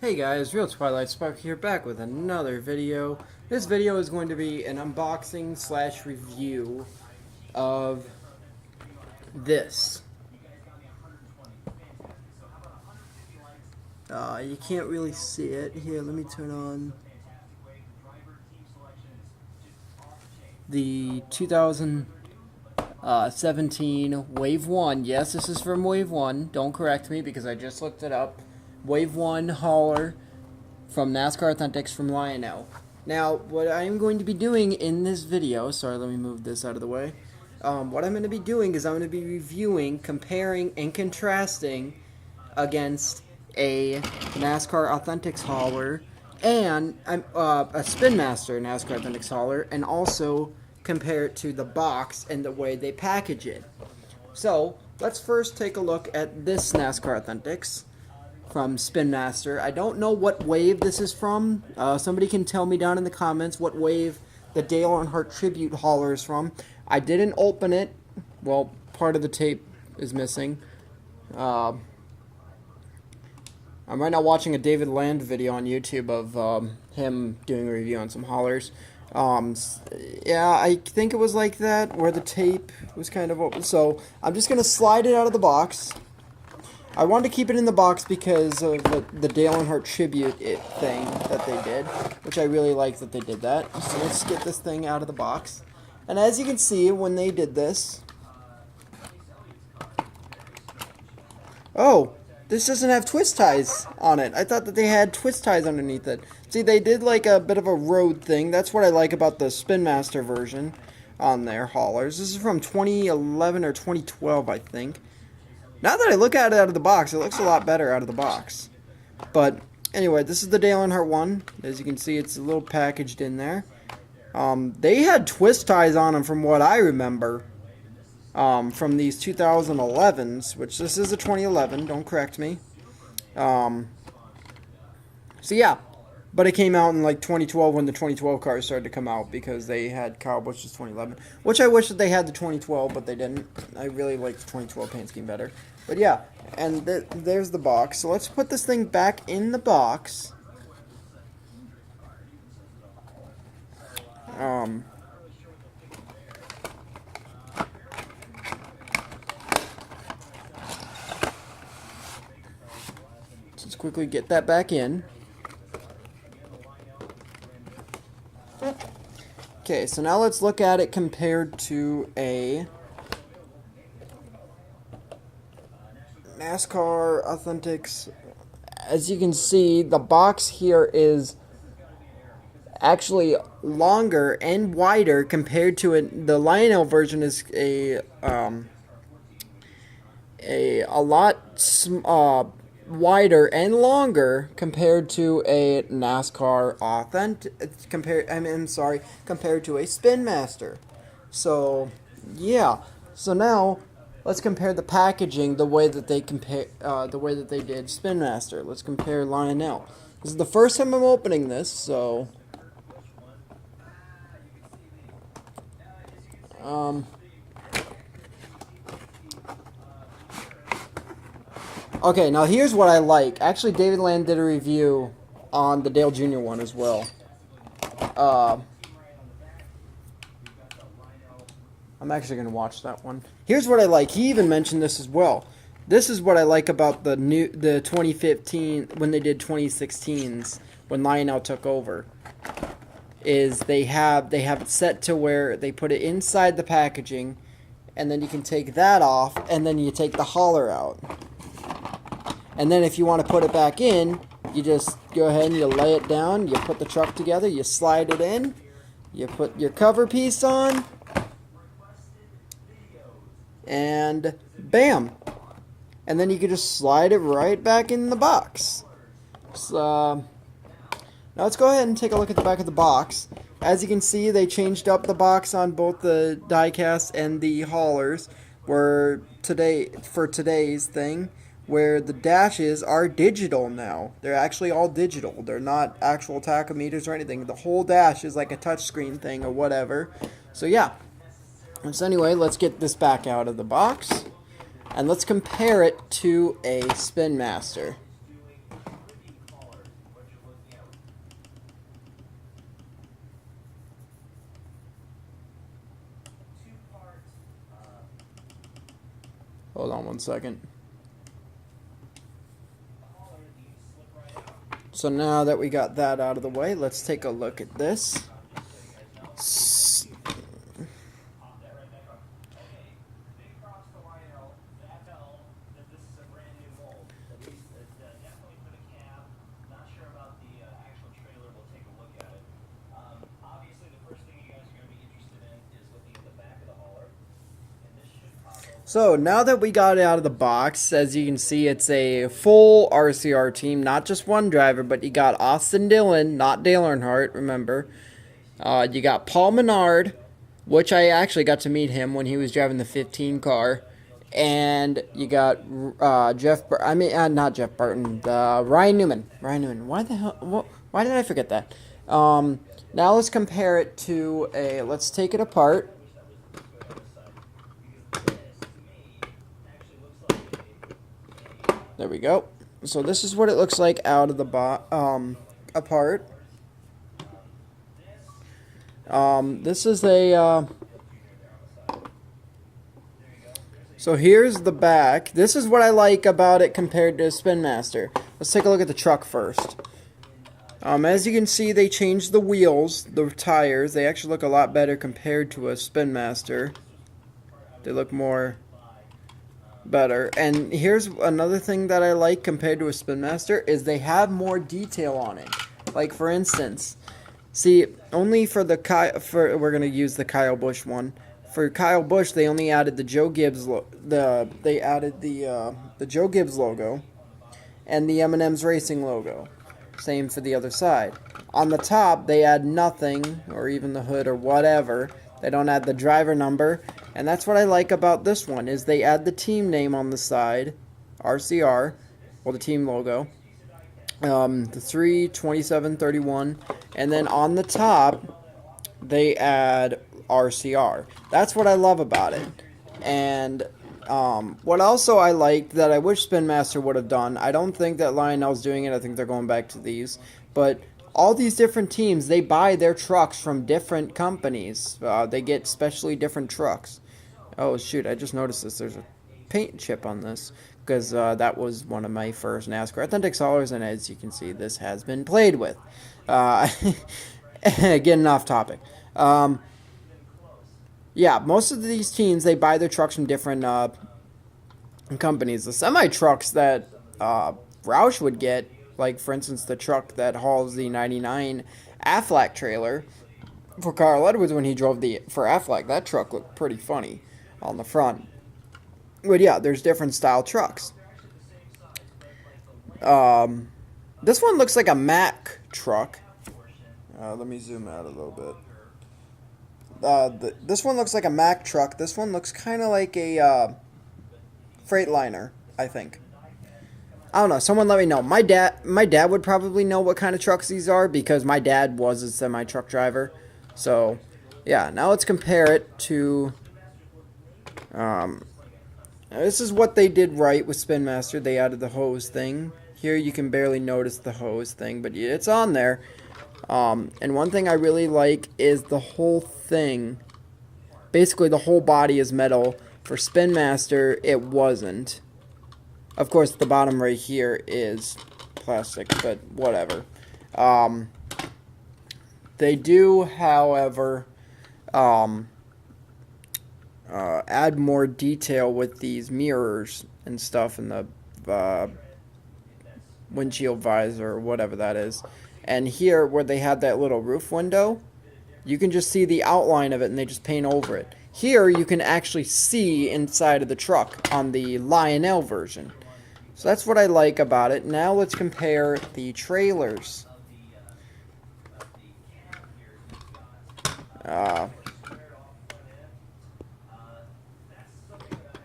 Hey guys, Real Twilight Spark here, back with another video. This video is going to be an unboxing slash review of this. You can't really see it. Here, let me turn on the 2017 Wave 1. Yes, this is from Wave 1. Don't correct me because I just looked it up. Wave 1 hauler from NASCAR Authentics from Lionel. Now, what I'm going to be doing in this video, sorry, let me move this out of the way. What I'm going to be doing is I'm going to be reviewing, comparing, and contrasting against a NASCAR Authentics hauler and a Spin Master NASCAR Authentics hauler, and also compare it to the box and the way they package it. So, let's first take a look at this NASCAR Authentics from Spin Master. I don't know what wave this is from. Somebody can tell me down in the comments what wave the Dale Earnhardt Tribute hauler is from. I didn't open it. Well, part of the tape is missing. I'm right now watching a David Land video on YouTube of him doing a review on some haulers. Yeah, I think it was like that, where the tape was kind of open. So, I'm just going to slide it out of the box. I wanted to keep it in the box because of the Dale Earnhardt Tribute thing that they did, which I really like that they did that. So let's get this thing out of the box. And as you can see, when they did this... Oh, this doesn't have twist ties on it. I thought that they had twist ties underneath it. See, they did like a bit of a road thing. That's what I like about the Spin Master version on their haulers. This is from 2011 or 2012, I think. Now that I look at it out of the box, it looks a lot better out of the box. But anyway, this is the Dale Earnhardt one. As you can see, it's a little packaged in there. They had twist ties on them from what I remember. From these 2011s, which this is a 2011, don't correct me. So yeah, but it came out in like 2012 when the 2012 cars started to come out, because they had Kyle Busch's 2011, which I wish that they had the 2012, but they didn't. I really like the 2012 paint scheme better. But yeah, and there's the box. So let's put this thing back in the box. Let's quickly get that back in. Okay, so now let's look at it compared to a NASCAR Authentics. As you can see, the box here is actually longer and wider compared to it. The Lionel version is a lot wider and longer compared to a NASCAR compared to a Spin Master. So yeah, so now let's compare the packaging the way that they did Spin Master. Let's compare Lionel. This is the first time I'm opening this, so okay, now here's what I like. Actually, David Land did a review on the Dale Jr. one as well. I'm actually going to watch that one. Here's what I like. He even mentioned this as well. This is what I like about the 2015, when they did 2016s, when Lionel took over, is they have it set to where they put it inside the packaging, and then you can take that off, and then you take the hauler out. And then if you want to put it back in, you just go ahead and you lay it down, you put the truck together, you slide it in, you put your cover piece on, and bam! And then you can just slide it right back in the box. So, now let's go ahead and take a look at the back of the box. As you can see, they changed up the box on both the diecast and the haulers for today's thing, where the dashes are digital now. They're actually all digital. They're not actual tachometers or anything. The whole dash is like a touchscreen thing or whatever. So yeah. So anyway, let's get this back out of the box, and let's compare it to a Spin Master. Hold on one second. So now that we got that out of the way, let's take a look at this. So now that we got it out of the box, as you can see, it's a full RCR team, not just one driver, but you got Austin Dillon, not Dale Earnhardt, remember. You got Paul Menard, which I actually got to meet him when he was driving the 15 car. And you got not Jeff Burton, Ryan Newman. Ryan Newman. Why the hell? Why did I forget that? Now let's compare it to a. Let's take it apart. There we go. So this is what it looks like out of the apart. This is a. So here's the back. This is what I like about it compared to a Spin Master. Let's take a look at the truck first. As you can see, they changed the wheels, the tires. They actually look a lot better compared to a Spin Master. They look more better. And here's another thing that I like compared to a Spin Master is they have more detail on it. Like for instance, see, only for the we're gonna use the Kyle Busch one. For Kyle Busch, they only added the Joe Gibbs the Joe Gibbs logo and the M&M's Racing logo. Same for the other side. On the top, they add nothing, or even the hood or whatever. They don't add the driver number, and that's what I like about this one is they add the team name on the side, RCR, or the team logo. The 3/27/31, and then on the top, they add RCR. That's what I love about it. And what also I liked that I wish Spin Master would have done, I don't think that Lionel's doing it, I think they're going back to these, but all these different teams, they buy their trucks from different companies. They get specially different trucks. Oh shoot, I just noticed this, there's a paint chip on this, because that was one of my first NASCAR Authentics haulers, and as you can see, this has been played with. Getting off topic. Yeah, most of these teams, they buy their trucks from different companies. The semi-trucks that Roush would get, like, for instance, the truck that hauls the 99 Aflac trailer for Carl Edwards when he drove for Aflac, that truck looked pretty funny on the front. But yeah, there's different style trucks. This one looks like a Mack truck. Let me zoom out a little bit. This one looks like a Mack truck. This one looks kind of like a Freightliner, I think. I don't know. Someone let me know. My dad would probably know what kind of trucks these are because my dad was a semi-truck driver. So, yeah. Now let's compare it to. This is what they did right with Spin Master. They added the hose thing. Here you can barely notice the hose thing, but it's on there. And one thing I really like is the whole thing. Basically, the whole body is metal. For Spin Master, it wasn't. Of course, the bottom right here is plastic, but whatever. They do, however, add more detail with these mirrors and stuff in the windshield visor or whatever that is. And here, where they had that little roof window, you can just see the outline of it and they just paint over it. Here, you can actually see inside of the truck on the Lionel version. So that's what I like about it. Now let's compare the trailers.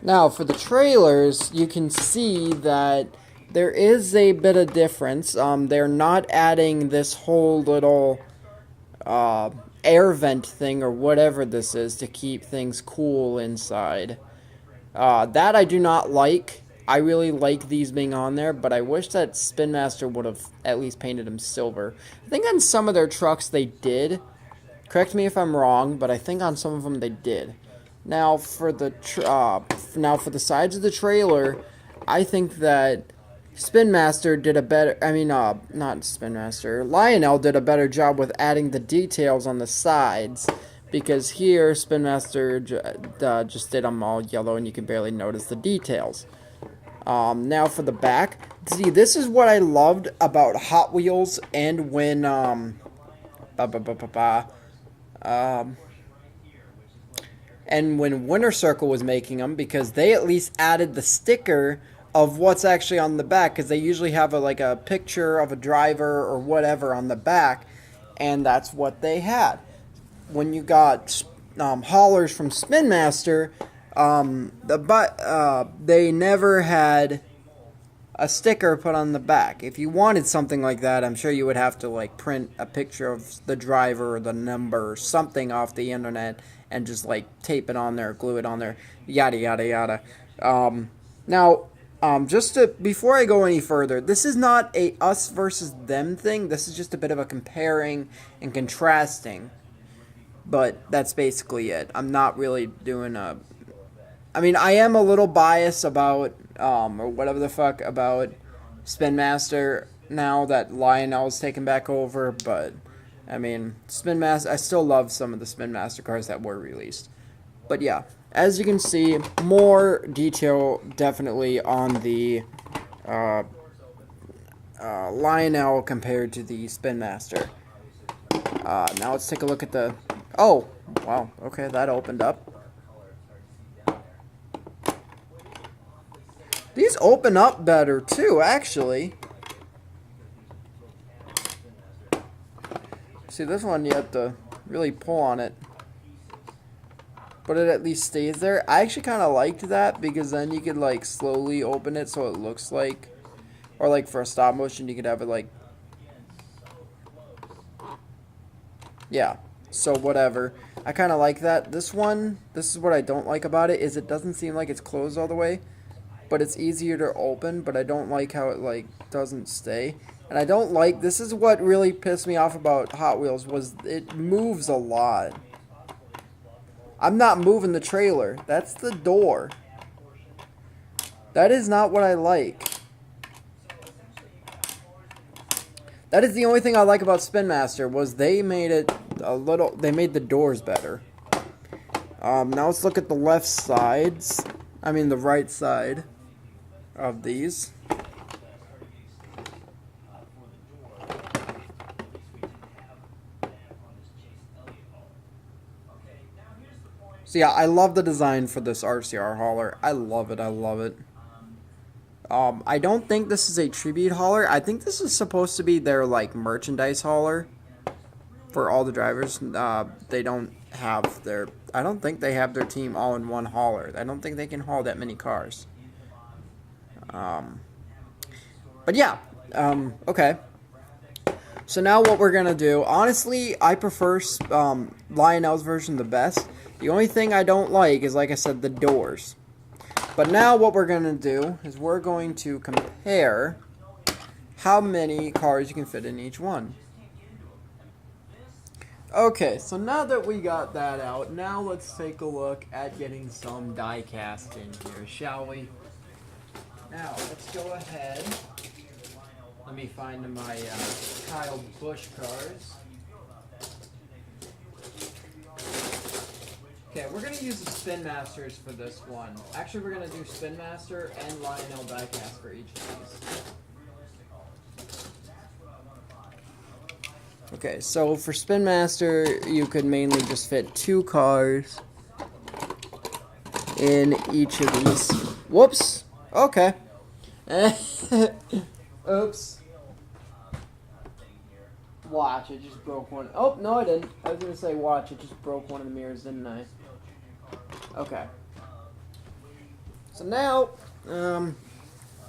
Now, for the trailers, you can see that there is a bit of difference. They're not adding this whole little air vent thing or whatever this is to keep things cool inside. That I do not like. I really like these being on there, but I wish that Spin Master would have at least painted them silver. I think on some of their trucks they did. Correct me if I'm wrong, but I think on some of them they did. Now for the sides of the trailer, I think that Spin Master did a better. I mean, not Spin Master. Lionel did a better job with adding the details on the sides, because here Spin Master just did them all yellow, and you can barely notice the details. Now for the back. See, this is what I loved about Hot Wheels, and when and when Winter Circle was making them, because they at least added the sticker of what's actually on the back, because they usually have like a picture of a driver or whatever on the back, and that's what they had. When you got haulers from Spin Master, they never had a sticker put on the back. If you wanted something like that, I'm sure you would have to like print a picture of the driver or the number or something off the internet and just like tape it on there, glue it on there, yada yada yada. Before I go any further, this is not a us versus them thing. This is just a bit of a comparing and contrasting. But that's basically it. I'm not really doing a... I mean, I am a little biased about, or whatever the fuck, about Spin Master now that Lionel's taken back over, but, I mean, Spin Master, I still love some of the Spin Master cars that were released. But yeah, as you can see, more detail definitely on the Lionel compared to the Spin Master. Now let's take a look at the... Oh, wow, okay, that opened up. These open up better, too, actually. See, this one, you have to really pull on it. But it at least stays there. I actually kind of liked that, because then you could, like, slowly open it so it looks like... Or, like, for a stop motion, you could have it, like... Yeah, so whatever. I kind of like that. This one, this is what I don't like about it, is it doesn't seem like it's closed all the way. But it's easier to open, but I don't like how it, like, doesn't stay. And I don't like, this is what really pissed me off about Hot Wheels, was it moves a lot. I'm not moving the trailer. That's the door. That is not what I like. That is the only thing I like about Spin Master, was they made it a little, they made the doors better. Now let's look at the left sides. I mean the right side of these. So yeah, I love the design for this RCR hauler. I love it, I love it. I don't think this is a tribute hauler. I think this is supposed to be their, like, merchandise hauler for all the drivers. They don't have their... I don't think they have their team all in one hauler. I don't think they can haul that many cars. But yeah, okay. So now what we're going to do... Honestly, I prefer Lionel's version the best. The only thing I don't like is, like I said, the doors. But now what we're going to do is we're going to compare how many cars you can fit in each one. Okay, so now that we got that out, now let's take a look at getting some die cast in here, shall we? Now, let's go ahead. Let me find my Kyle Busch cars. Okay, we're going to use the Spin Masters for this one. Actually, we're going to do Spin Master and Lionel diecast for each of these. Okay, so for Spin Master, you could mainly just fit 2 cars in each of these. Whoops! Okay. Oops. Watch, it just broke one. Oh, no, I didn't. I was going to say, watch, it just broke one of the mirrors, didn't I? Okay. So now,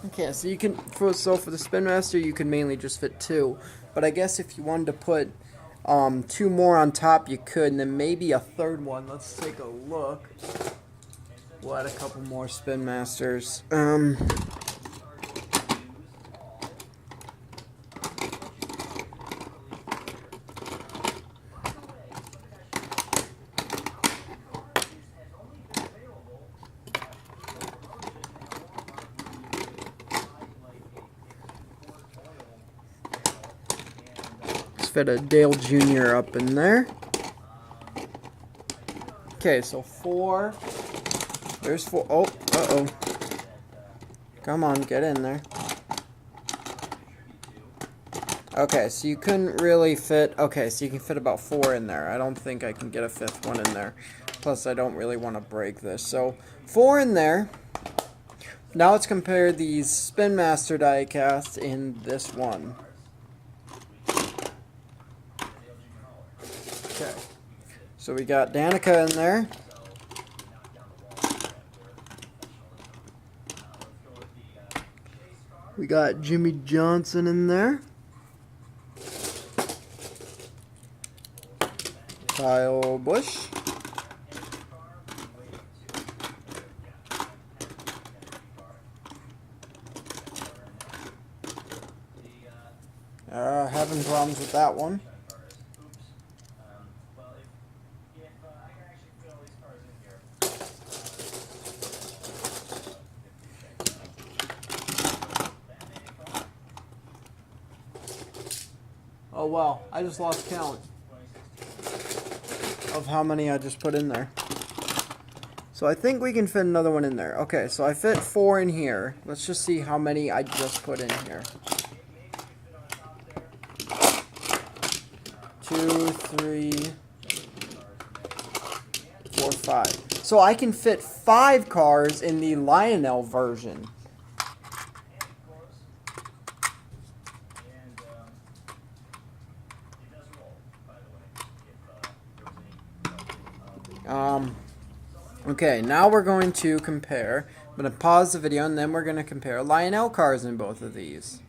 okay, so you can, for the Spin Master, you can mainly just fit 2. But I guess if you wanted to put 2 more on top, you could, and then maybe a 3rd one. Let's take a look. We'll add a couple more Spin Masters. fit a Dale Jr. up in there. Okay, so 4. There's 4. Oh, uh-oh. Come on, get in there. Okay, so you couldn't really fit... Okay, so you can fit about 4 in there. I don't think I can get a 5th one in there. Plus, I don't really want to break this. So, 4 in there. Now let's compare these Spin Master die-casts in this one. Okay. So we got Danica in there. We got Jimmy Johnson in there. Kyle Busch. Having problems with that one. Oh wow, I just lost count of how many I just put in there. So I think we can fit another one in there. Okay, so I fit 4 in here. Let's just see how many I just put in here. 2, 3, 4, 5. So I can fit 5 cars in the Lionel version. Okay, now we're going to compare. I'm going to pause the video and then we're going to compare Lionel cars in both of these.